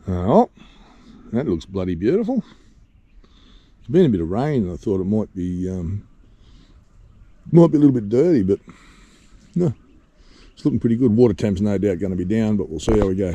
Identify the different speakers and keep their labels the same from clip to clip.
Speaker 1: Oh, that looks bloody beautiful. There's been a bit of rain and I thought it might be a little bit dirty, but no, it's looking pretty good. Water temp's no doubt going to be down, but we'll see how we go.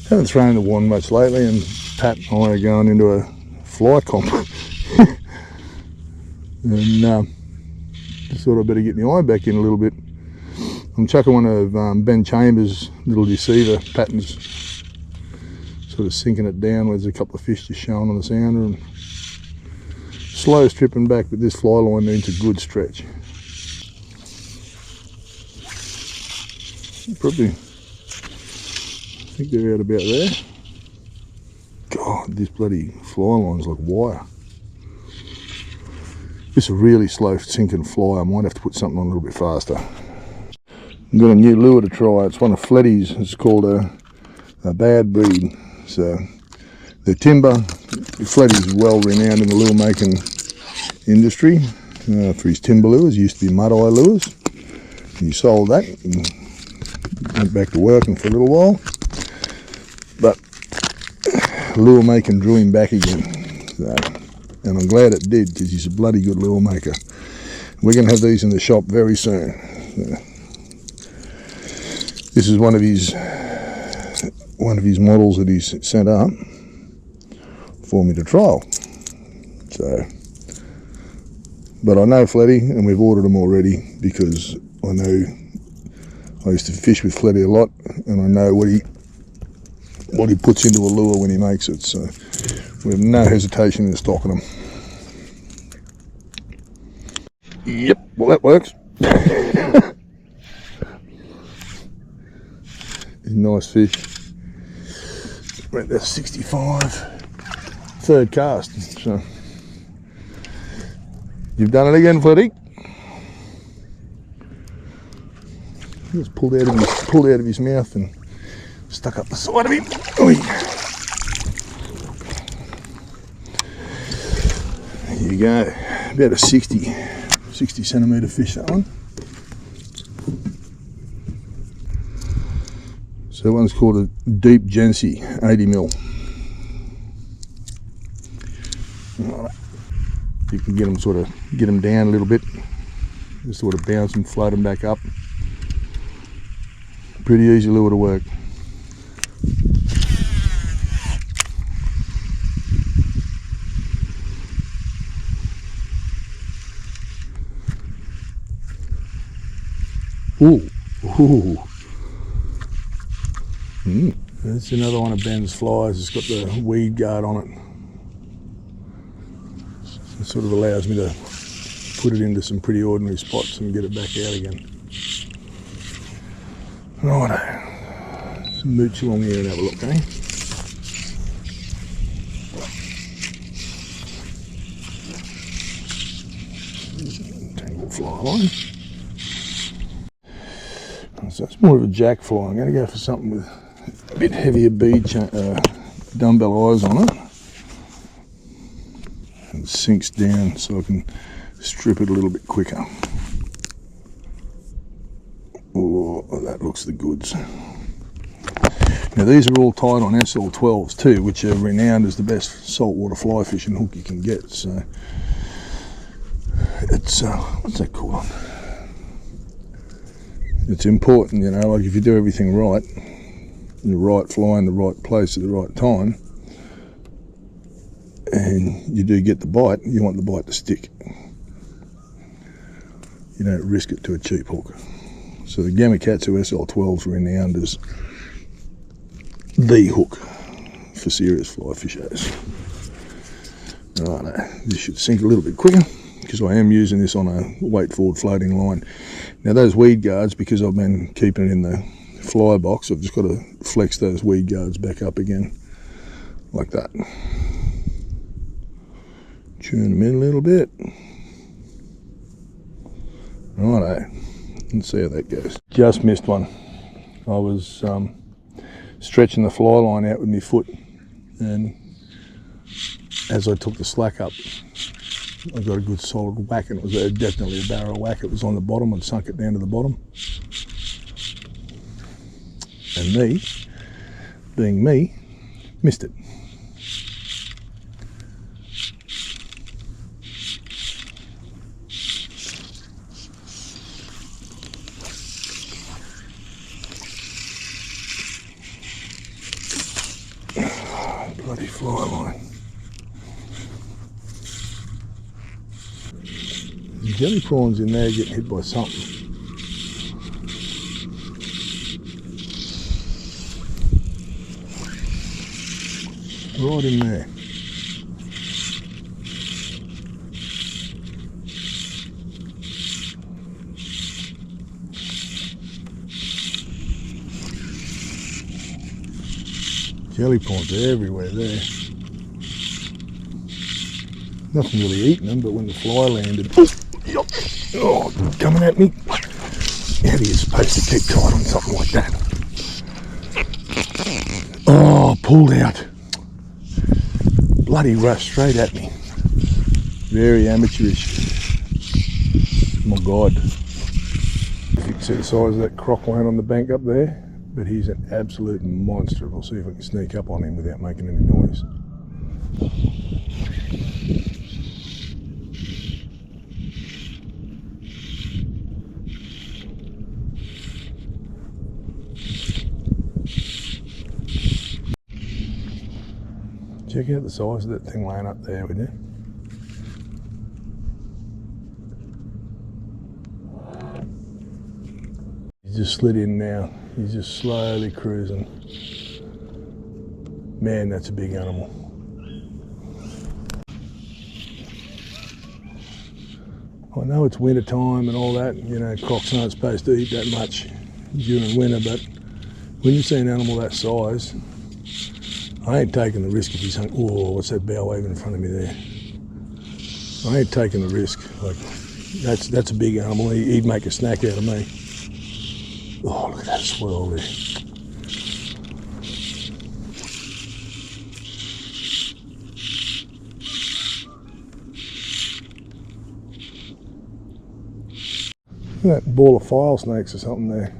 Speaker 1: Haven't thrown the one much lately, and Pat and I are going into a fly comp. And just thought I'd better get my eye back in a little bit. I'm chucking one of Ben Chambers' little deceiver patterns, sort of sinking it down where there's a couple of fish just showing on the sounder, and slow stripping back, but this fly line needs a good stretch. Probably, I think they're out about there. God, this bloody fly line's like wire. This is a really slow sinking fly. I might have to put something on a little bit faster. I've got a new lure to try. It's one of Flathead's. It's called a bad breed. So the timber, Flathead is well renowned in the lure making industry for his timber lures. He used to be mud eye lures. He sold that and went back to working for a little while. But lure making drew him back again. So, and I'm glad it did, because he's a bloody good lure maker. We're going to have these in the shop very soon. So, this is one of his models that he's sent up for me to trial. So, but I know Flatty, and we've ordered them already, because I know I used to fish with Flatty a lot, and I know what he puts into a lure when he makes it. So we have no hesitation in stocking them. Yep, well that works. Nice fish. Right, that's 65. Third cast. So you've done it again, Flatty. It's pulled out of his mouth and stuck up the side of him. Oi. There you go. About a 60 centimetre fish, that one. So that one's called a deep Gensi, 80 mil. Right. You can get them down a little bit, just sort of bounce and float them back up. Pretty easy lure to work. Ooh. That's another one of Ben's flies. It's got the weed guard on it. It sort of allows me to put it into some pretty ordinary spots and get it back out again. Righto. Let's mooch along here and have a look, eh? Tangled fly line. So it's more of a jack fly. I'm going to go for something with a bit heavier bead dumbbell eyes on it. And it sinks down so I can strip it a little bit quicker. Oh, that looks the goods. Now these are all tied on SL12s too, which are renowned as the best saltwater fly fishing hook you can get. So it's what's that called? It's important, you know, like if you do everything right, the right fly in the right place at the right time, and you do get the bite, you want the bite to stick. You don't risk it to a cheap hook. So the Gamakatsu SL12s are renowned as the hook for serious fly fishers. Right, this should sink a little bit quicker because I am using this on a weight forward floating line. Now those weed guards, because I've been keeping it in the fly box, I've just got to flex those weed guards back up again like that. Tune them in a little bit. Righto, let's see how that goes. Just missed one. I was stretching the fly line out with my foot, and as I took the slack up, I got a good solid whack, and it was definitely a barrow whack. It was on the bottom. I'd sunk it down to the bottom. And me, being me, missed it. Bloody fly line. Jelly prawns in there getting hit by something. Right in there. Jelly prawns are everywhere there. Nothing really eating them, but when the fly landed, oh, coming at me. How do you supposed to keep tight on something like that? Oh, pulled out. Bloody rushed straight at me. Very amateurish. My God. If you can see the size of that croc laying on the bank up there, but he's an absolute monster. We'll see if we can sneak up on him without making any noise. Check out the size of that thing laying up there, would you? He's just slid in now. He's just slowly cruising. Man, that's a big animal. I know it's winter time and all that, you know, crocs aren't supposed to eat that much during winter, but when you see an animal that size, I ain't taking the risk if he's hung. Oh, what's that bow waving in front of me there? I ain't taking the risk. Like, that's a big animal. He'd make a snack out of me. Oh, look at that swirl there. Look at that ball of file snakes or something there.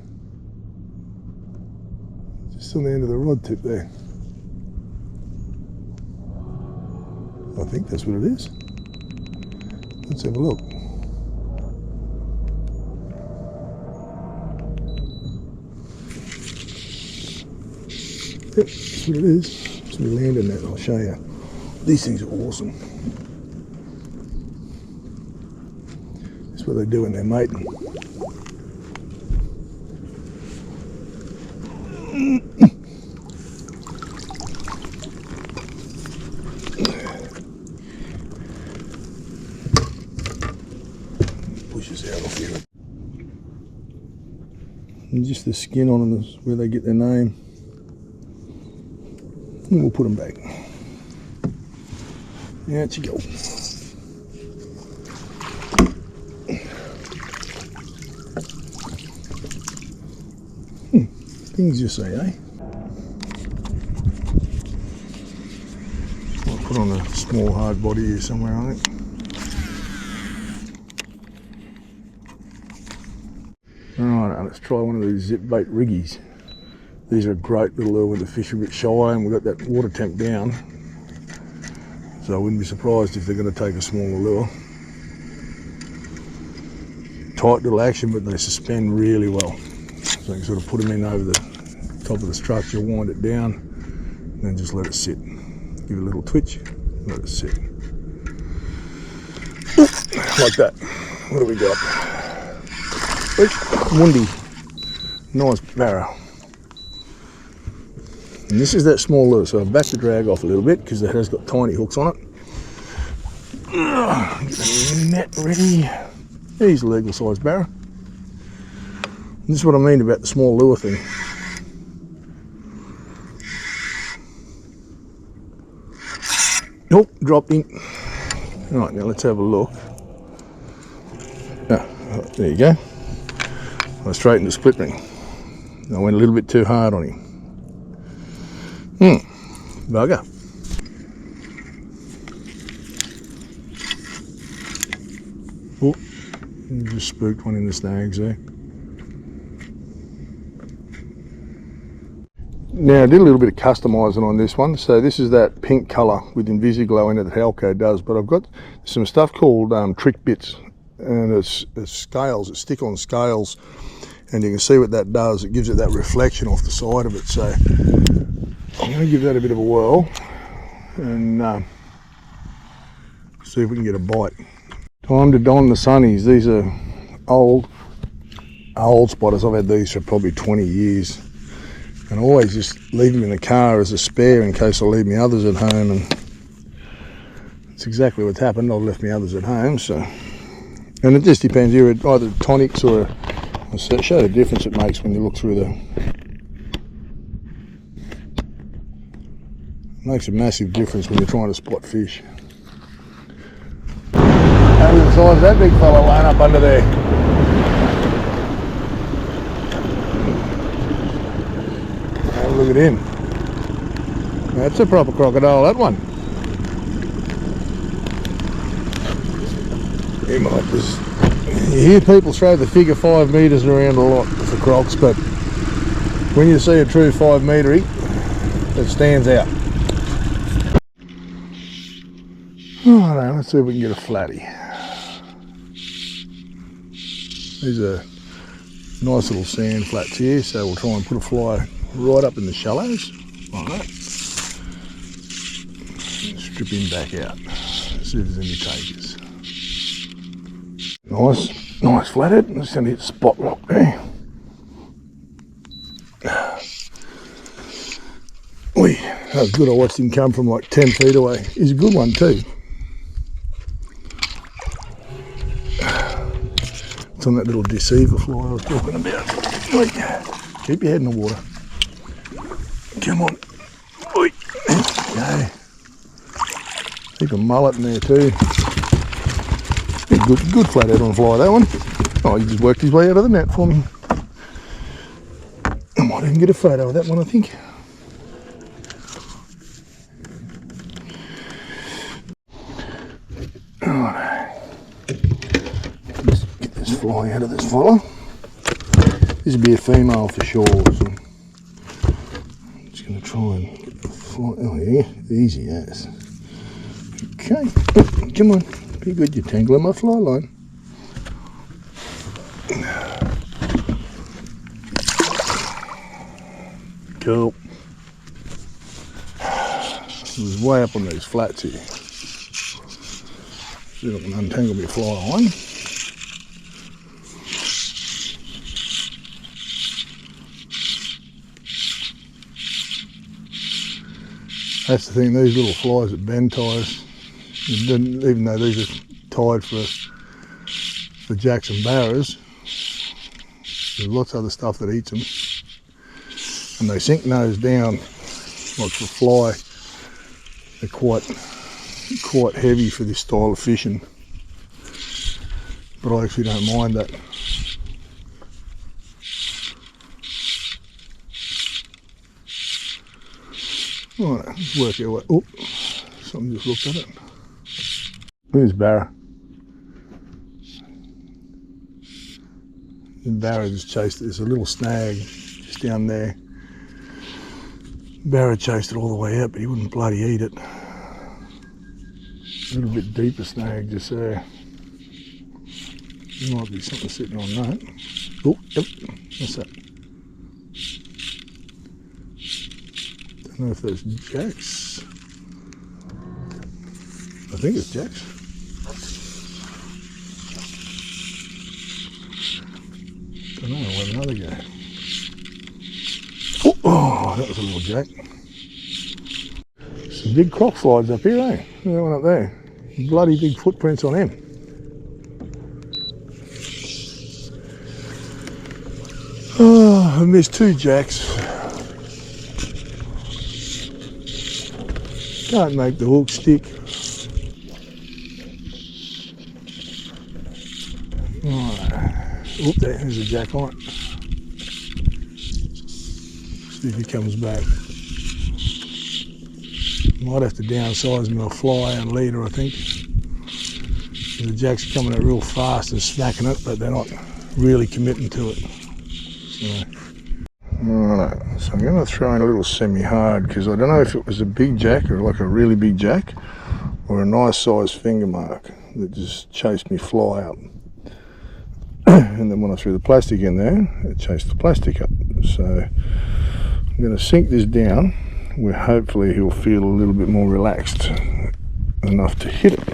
Speaker 1: Just on the end of the rod tip there. I think that's what it is. Let's have a look. Yep, that's what it is. So we land in that, I'll show you. These things are awesome. That's what they do when they're mating. Pushes out off here. And just the skin on them is where they get their name. And we'll put them back. Out you go. Things you say, eh? I'll put on a small hard body here somewhere, I think. Alright, let's try one of these zip bait riggies. These are a great little lure when the fish are a bit shy, and we've got that water tank down. So I wouldn't be surprised if they're going to take a smaller lure. Tight little action, but they suspend really well. So you can sort of put them in over the top of the structure, wind it down, and then just let it sit. Give it a little twitch, let it sit. Like that. What do we got? Windy. Nice barrow. And this is that small lure, so I've backed the drag off a little bit because it has got tiny hooks on it. Get the net ready. He's a legal sized barrow. And this is what I mean about the small lure thing. Oh, dropped him. Right, now let's have a look. Ah, there you go. I straightened the split ring. I went a little bit too hard on him. Bugger. Oh, just spooked one in the snags there. Now I did a little bit of customising on this one. So this is that pink colour with Invisiglow in it that Halco does, but I've got some stuff called trick bits, and it's scales, it's stick-on scales, and you can see what that does. It gives it that reflection off the side of it. So I'm going to give that a bit of a whirl and see if we can get a bite. Time to don the sunnies. These are old spotters. I've had these for probably 20 years, and I always just leave them in the car as a spare in case I leave my others at home, and it's exactly what's happened. I've left my others at home. So, and it just depends. You're either tonics or I'll show the difference it makes when you look through the. It makes a massive difference when you're trying to spot fish. How the size of that big fella laying up under there? Have a look at him. That's a proper crocodile, that one. He might just. You hear people throw the figure 5 metres around a lot for crocs, but when you see a true 5 metre, it stands out. Alright, let's see if we can get a flatty. These are nice little sand flats here, so we'll try and put a fly right up in the shallows, like that. And strip him back out, see if there's any takers. Nice flathead. I'm just going to hit spot rock there. Oi, that was good. I watched him come from like 10 feet away. He's a good one too. It's on that little deceiver fly I was talking about. Oi, keep your head in the water. Come on. Oi. Go. Keep a mullet in there too. Good flathead on fly, that one. Oh, he just worked his way out of the net for me. I might even get a photo of that one, I think. Alright. Let's get this fly out of this fella. This would be a female for sure, so I'm just going to try and get the fly. Oh yeah, easy as. Okay, oh, come on. Be good, you're tangling my fly line. Cool. It was way up on these flats here. See if I can untangle my fly line. That's the thing, these little flies that bend ties, even though these are tied for jacks and barras, there's lots of other stuff that eats them. And they sink nose down, like for fly, they're quite heavy for this style of fishing. But I actually don't mind that. Alright, let's work our way. Oh, something just looked at it. There's barra. And barra just chased it. There's a little snag just down there. Barra chased it all the way out, but he wouldn't bloody eat it. A little bit deeper snag just there. There might be something sitting on that. Oh, yep. What's that? Don't know if there's jacks. I think it's jacks. Don't know, I'll have another go. Oh, that was a little jack. Some big croc slides up here, eh? Look at that one up there. Bloody big footprints on him. Oh, I missed 2 jacks. Can't make the hook stick. Oop, there's a jack on it. See if he comes back. Might have to downsize my fly and leader, I think. The jack's coming out real fast and smacking it, but they're not really committing to it. So. Alright, so I'm going to throw in a little semi-hard because I don't know if it was a big jack or like a really big jack or a nice sized finger mark that just chased me fly up. And then when I threw the plastic in there, it chased the plastic up. So I'm going to sink this down where hopefully he'll feel a little bit more relaxed enough to hit it.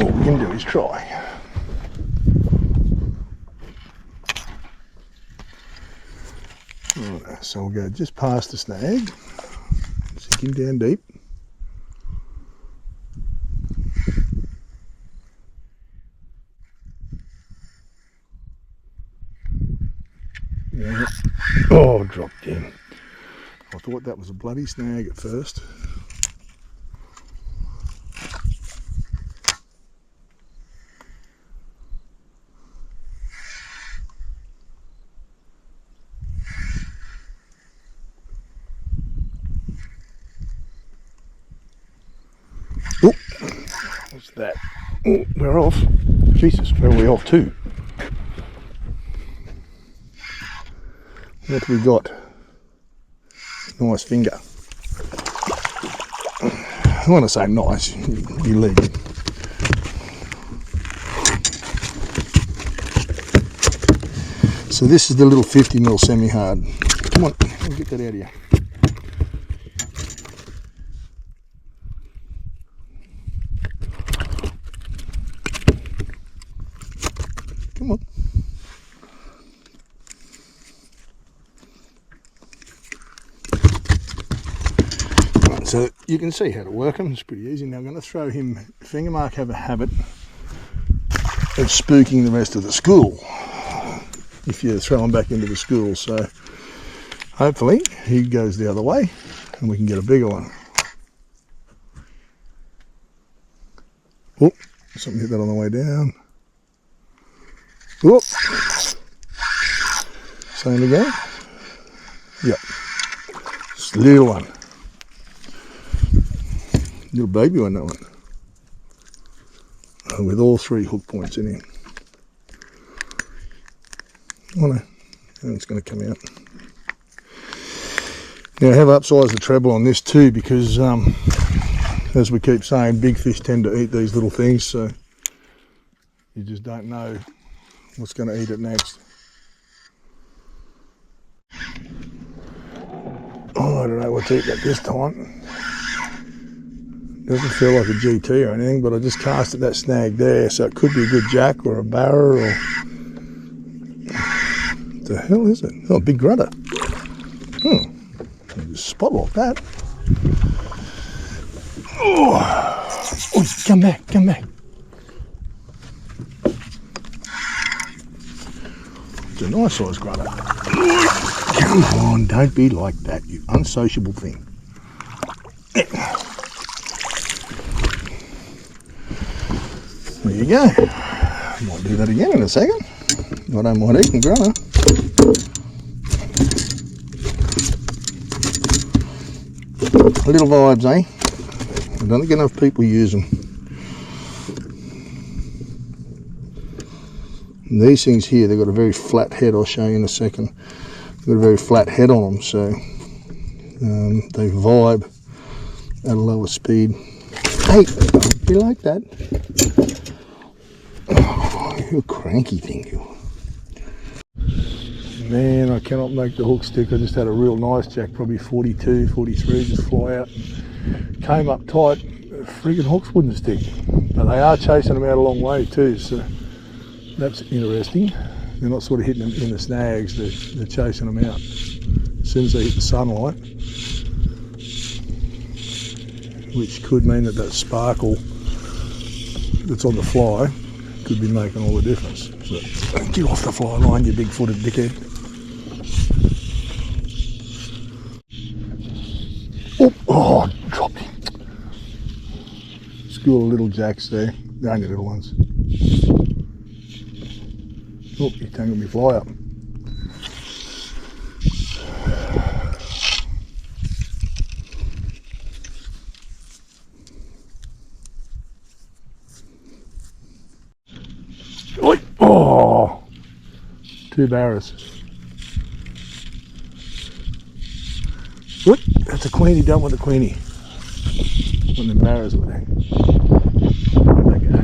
Speaker 1: All we can do is try. Right, so we'll go just past the snag, sink him down deep. Yeah. Oh, dropped in. I thought that was a bloody snag at first. Oh, what's that? Oh, we're off. Jesus, where are we off to? What have we got? Nice finger. I want to say nice, you leave it. So this is the little 50mm semi-hard. Come on, I'll get that out of you. Come on. So you can see how to work them, it's pretty easy. Now I'm going to throw him, finger mark have a habit of spooking the rest of the school if you throw him back into the school, so hopefully he goes the other way and we can get a bigger one. Oh, something hit that on the way down. Oh, same again. Yep, just a little one. Little baby one, that one. With all 3 hook points in here. Oh no, and it's going to come out. Now I have upsized the treble on this too because, as we keep saying, big fish tend to eat these little things, so you just don't know what's going to eat it next. Oh, I don't know what to eat that this time. Doesn't feel like a GT or anything, but I just cast at that snag there, so it could be a good jack or a barra or... What the hell is it? Oh, a big grudder. Spot like that. Oh, come back, come back. It's a nice size grudder. Come on, don't be like that, you unsociable thing. There you go. Might do that again in a second. I don't mind eating grunner. Little vibes, eh? I don't think enough people use them. And these things here, they've got a very flat head. I'll show you in a second. They've got a very flat head on them, so they vibe at a lower speed. Hey, don't be like that. Oh, you're a cranky thing, you. Man, I cannot make the hook stick. I just had a real nice jack, probably 42, 43, just fly out. Came up tight, friggin' hooks wouldn't stick. But they are chasing them out a long way too, so that's interesting. They're not sort of hitting them in the snags, they're chasing them out as soon as they hit the sunlight, which could mean that that sparkle that's on the fly could be making all the difference. So, get off the fly line, you big-footed dickhead. Oh, dropped him. School of little jacks there, the only little ones. Oh, you tangled me fly up. Oi. Oh, 2 barras. What? That's a queenie. Don't want the queenie. Want the barras with it. Where'd they go?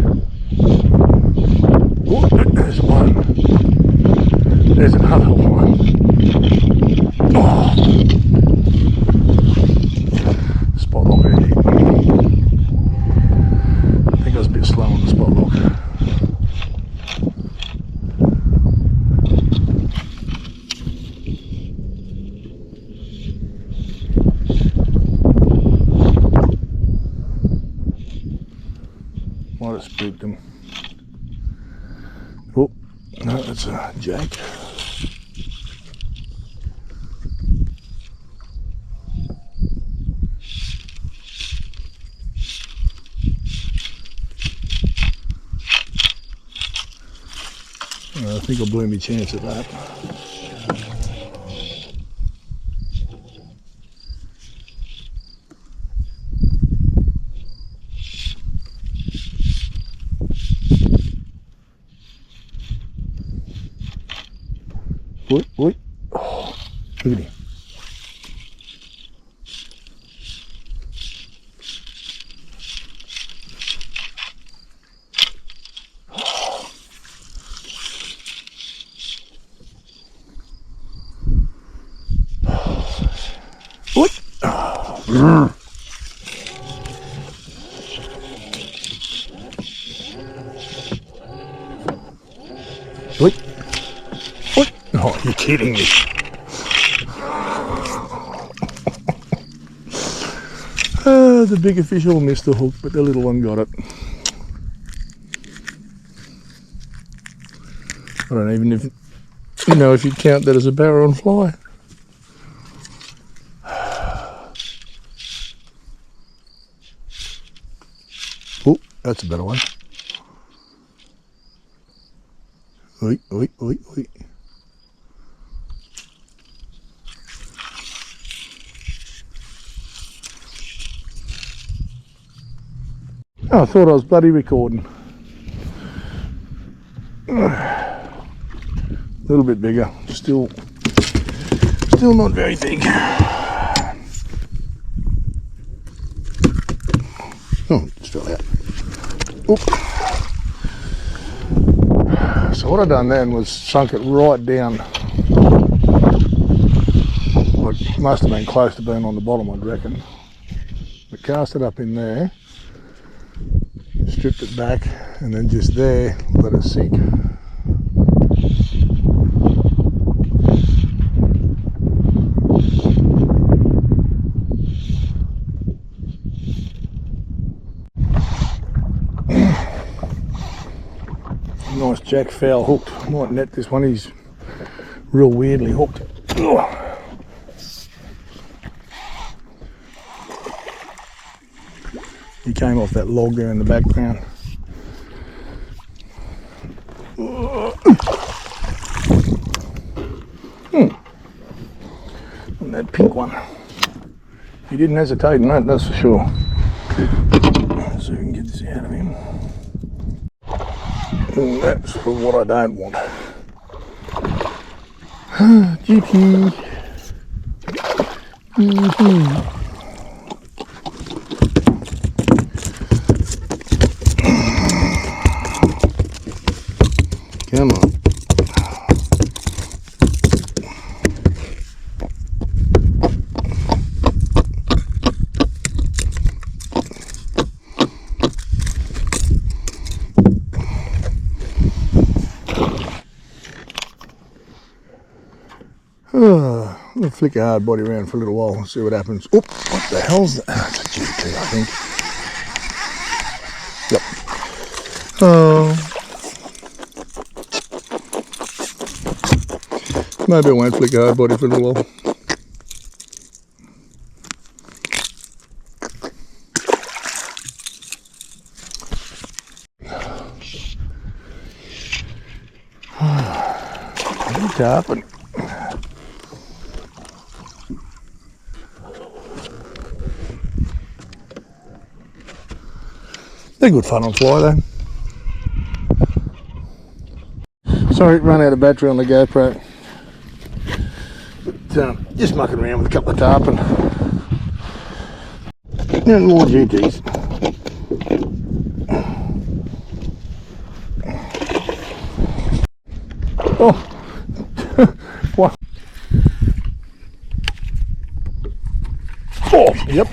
Speaker 1: Oh, there's one. There's another one. Oh. Spot lock early. I think I was a bit slow on the spot lock. Might have spooked them. Oh, no, that's a jake. I think I blew my chance at that. Oi, oi. Oh, look at him. Oi. Oh. Oi. Oi. Oh, you're kidding me. The bigger fish all missed the hook, but the little one got it. I don't even if you know if you count that as a barra and fly. Oh, that's a better one. Oi, oi, oi, oi. Oh, I thought I was bloody recording. A little bit bigger, still not very big. Oh, just fell out. Oop. So what I done then was sunk it right down. Well, it must have been close to being on the bottom, I'd reckon. But cast it up in there, stripped it back, and then just there let it sink. Nice jack fowl hooked. Might net this one. He's real weirdly hooked. Ugh. He came off that log there in the background. And that pink one. He didn't hesitate in that, that's for sure. So we can get this out of him. And that's for what I don't want. GT. Come on. I'll flick a hard body around for a little while and see what happens. Oop, what the hell's that? That's a GT, I think. Yep. Oh. Maybe I won't flick a hard body for a little while. tarpon. They're good fun on fly though. Sorry, run out of battery on the GoPro. But, just mucking around with a couple of tarpon. And more GTs. Oh, what? Oh, yep.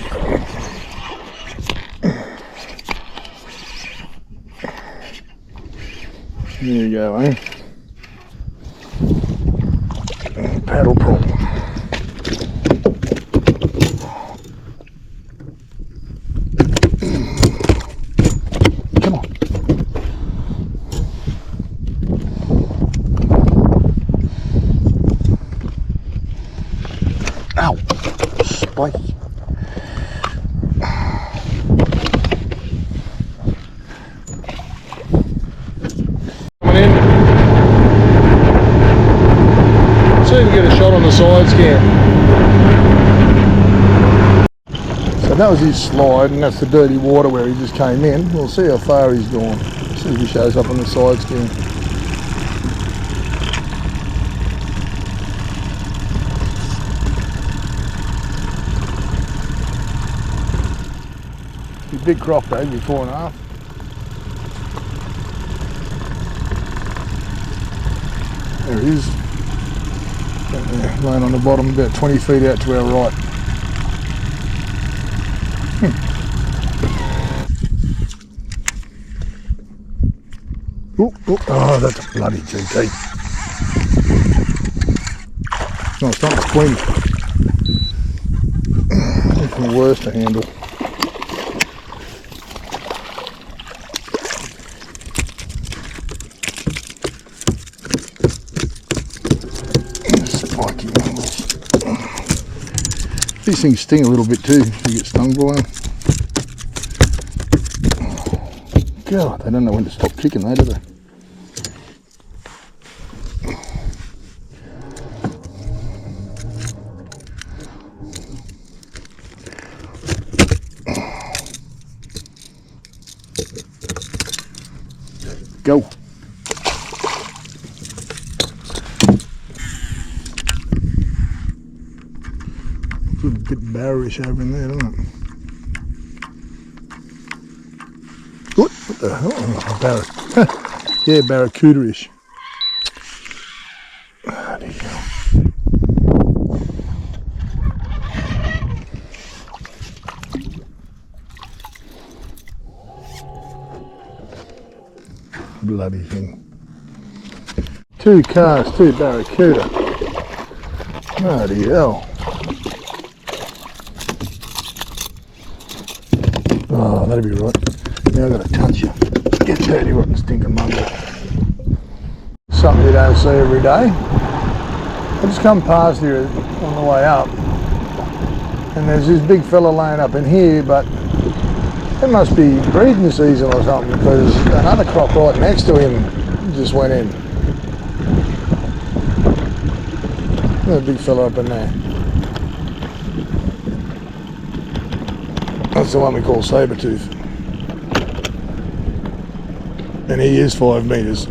Speaker 1: There you go, eh? Paddle prop. Come on. Ow! Spiky. Coming in. See if we get a shot on the side scan. So that was his slide, and that's the dirty water where he just came in. We'll see how far he's gone. See if he shows up on the side scan. Big croc though, be 4.5. There he is. There, laying on the bottom, about 20 feet out to our right. Oh, that's a bloody GT. No, it's not a queen. It's the worst to handle. These things sting a little bit too if you get stung by them. God, they don't know when to stop kicking though, do they? Go. A bit barrish over in there, doesn't it? What the hell? Oh, yeah, barracuda-ish. Bloody hell. Bloody thing. 2 cars, 2 barracuda. Bloody hell. Oh, that'll be right. Now I've got to touch you. Get dirty, rotten stinking monkey. Something you don't see every day. I just come past here on the way up, and there's this big fella laying up in here, but it must be breeding season or something, because another croc right next to him just went in. There's a big fella up in there. That's the one we call saber-tooth. And he is 5 metres.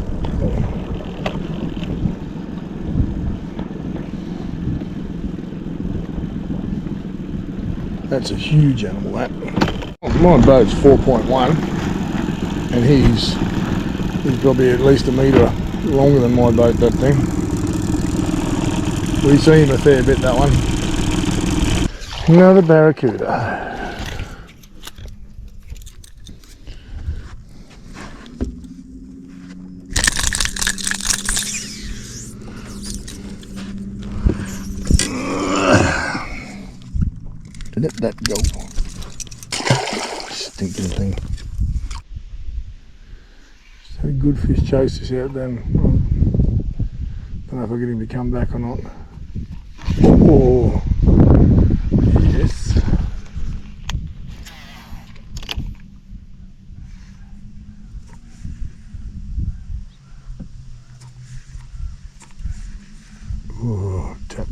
Speaker 1: That's a huge animal, that. My boat's 4.1 and he's probably at least a metre longer than my boat, that thing. We've seen him a fair bit, that one. Another barracuda. Let that go. Stinking thing. Just had a good fish chase us out then. Don't know if I'll get him to come back or not. Oh, yes.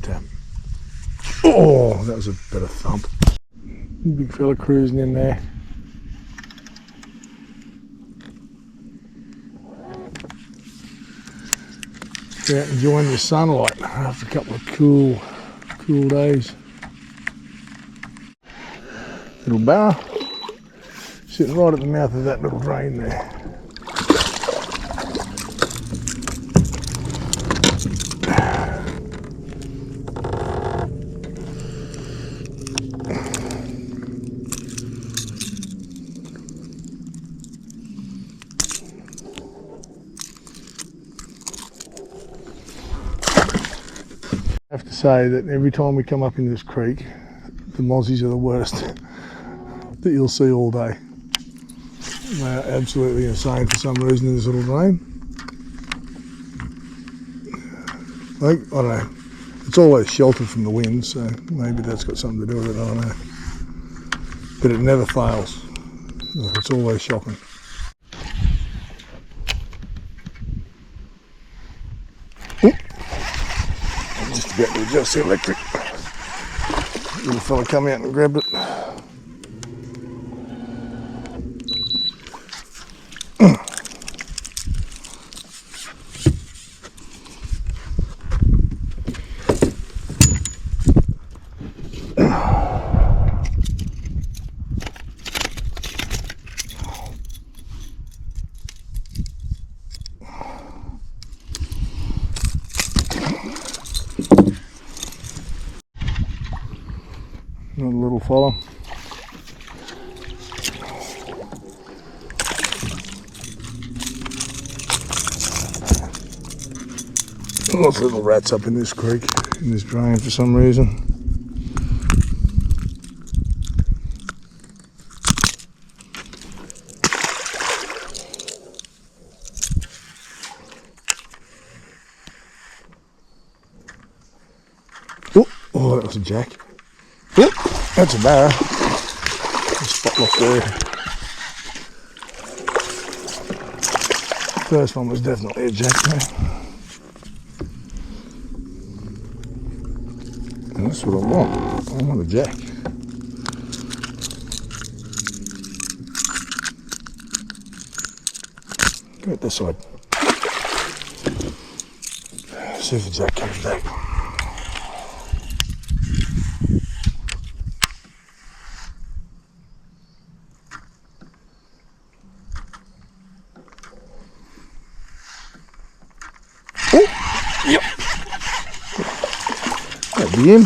Speaker 1: tap. Oh, that was a better thump. Big fella cruising in there. Out enjoying the sunlight after a couple of cool days. Little barra sitting right at the mouth of that little drain there. I have to say that every time we come up in this creek, the mozzies are the worst that you'll see all day. They're absolutely insane for some reason in this little drain. Like, I don't know, it's always sheltered from the wind, so maybe that's got something to do with it, I don't know. But it never fails. It's always shocking. Ooh. I'm just about to adjust the electric. Little fella come out and grabbed it. Another little fella. Lots of little rats up in this creek, in this drain for some reason. Oh, that was a jack. Yep, that's a barra. Spot lock there. First one was definitely a jack there. And that's what I want. I want a jack. Go at this side. See if the jack comes back. Yep. That'd be him.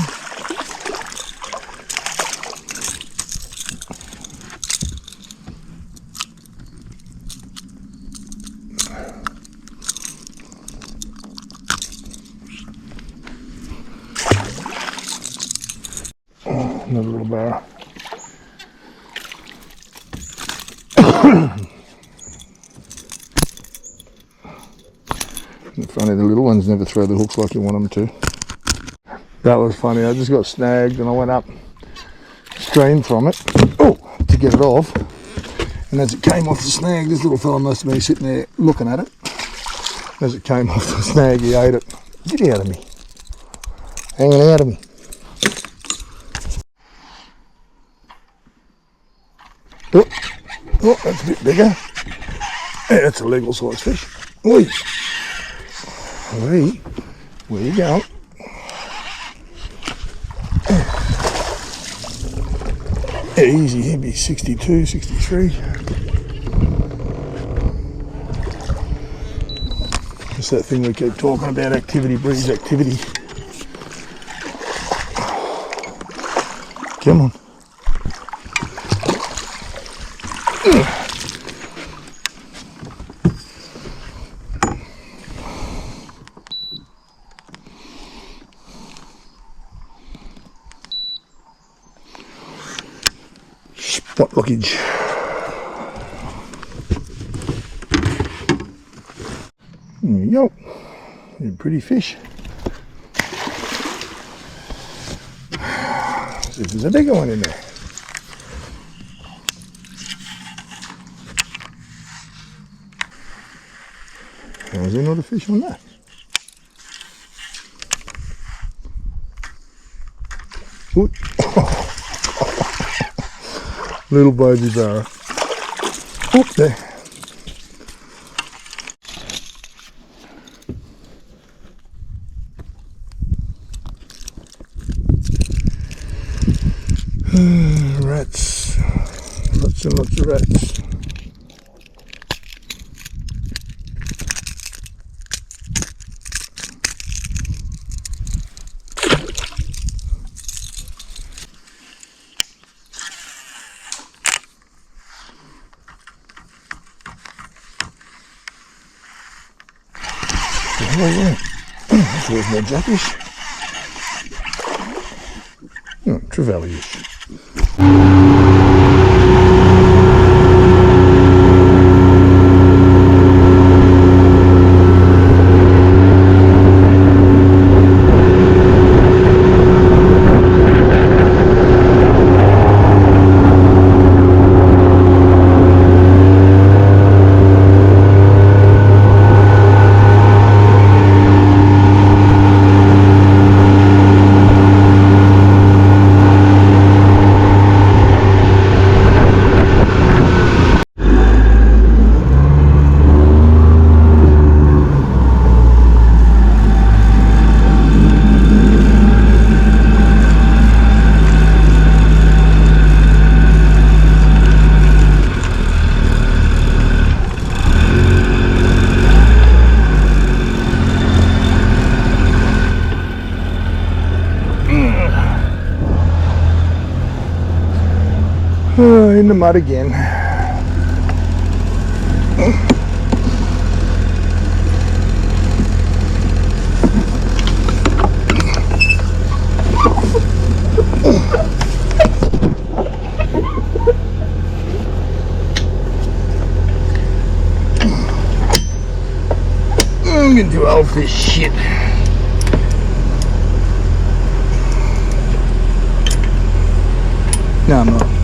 Speaker 1: Oh, another little barra. Funny, the little ones never throw the hooks like you want them to. That was funny. I just got snagged and I went up stream from it, oh, to get it off. And as it came off the snag, this little fella must have been sitting there looking at it. As it came off the snag, he ate it. Get out of me. Hanging out of me. Oh, oh, that's a bit bigger. Yeah, that's a legal size fish. Oi. Where you going? Easy, he'd be 62, 63. It's that thing we keep talking about, activity breeds activity. Come on. Spot lockage. There you go. They're pretty fish. See if there's a bigger one in there. How's there not a fish on that? Ooh. Little baby barra. Up there. Rats. Lots and lots of rats. Oh yeah, that's worth more jackish. Oh, Trevally-ish. In the mud again. I'm getting too old for this shit. No, I'm not.